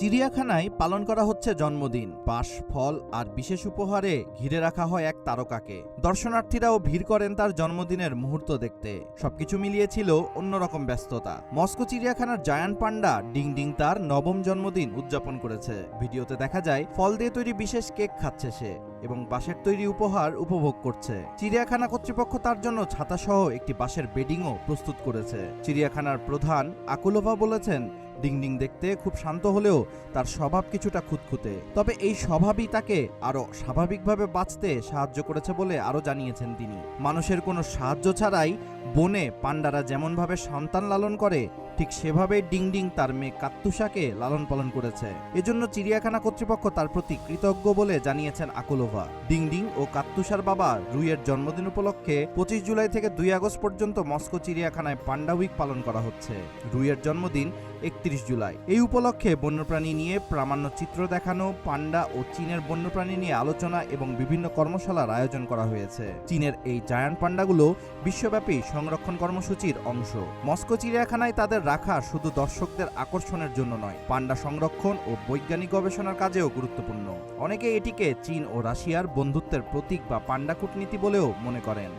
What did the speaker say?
চিড়িয়াখানায় পালন করা হচ্ছে জন্মদিন। পাশ, ফল আর বিশেষ উপহারে ঘিরে রাখা হয় এক তারকাকে। দর্শনার্থীরাও ভিড় করেন তার জন্মদিনের মুহূর্ত দেখতে। সবকিছু মিলিয়ে ছিল অন্যরকম ব্যস্ততা। মস্কো চিড়িয়াখানার জায়ান্ট পান্ডা ডিং ডিং তার নবম জন্মদিন উদযাপন করেছে। ভিডিওতে দেখা যায় ফল দিয়ে তৈরি বিশেষ কেক খাচ্ছে সে এবং বাঁশের তৈরি উপহার উপভোগ করছে। চিড়িয়াখানা কর্তৃপক্ষ তার জন্য ছাতাসহ একটি বাঁশের বেডিংও প্রস্তুত করেছে। চিড়িয়াখানার প্রধান আকুলোভা বলেছেন, ডিং ডিং দেখতে খুব শান্ত হলেও তার স্বভাব কিছুটা খুঁতখুঁতে। তবে এই স্বভাবই তাকে আরো স্বাভাবিকভাবে বাঁচতে সাহায্য করেছে বলে আরো জানিয়েছেন তিনি। মানুষের কোনো সাহায্য ছাড়াই বনে পান্ডারা যেমনভাবে সন্তান লালন করে, ঠিক সেভাবেই ডিং ডিং তার মেয়ে কাত্তুষাকে লালন পালন করেছে। এজন্য চিড়িয়াখানা কর্তৃপক্ষ তার প্রতি কৃতজ্ঞ বলে জানিয়েছেন আকুলোভা। ডিং ডিং ও কাত্তুষার বাবা রুইয়ের জন্মদিন উপলক্ষে 25 জুলাই থেকে 2 আগস্ট পর্যন্ত মস্কো চিড়িয়াখানায় পান্ডা উইক পালন করা হচ্ছে। রুইয়ের জন্মদিন 31 জুলাই। এই উপলক্ষে বন্যপ্রাণী নিয়ে প্রামাণ্য চিত্র দেখানো, পান্ডা ও চীনের বন্যপ্রাণী নিয়ে আলোচনা এবং বিভিন্ন কর্মশালার আয়োজন করা হয়েছে। চীনের এই জায়ান্ট পান্ডাগুলো বিশ্বব্যাপী সংরক্ষণ কর্মসূচির অংশ। মস্কো চিড়িয়াখানায় তাদের রাখা শুধু দর্শকদের আকর্ষণের জন্য নয়, পান্ডা সংরক্ষণ ও বৈজ্ঞানিক গবেষণার কাজেও গুরুত্বপূর্ণ। অনেকে এটিকে চীন ও রাশিয়ার বন্ধুত্বের প্রতীক বা পান্ডা কূটনীতি বলেও মনে করেন।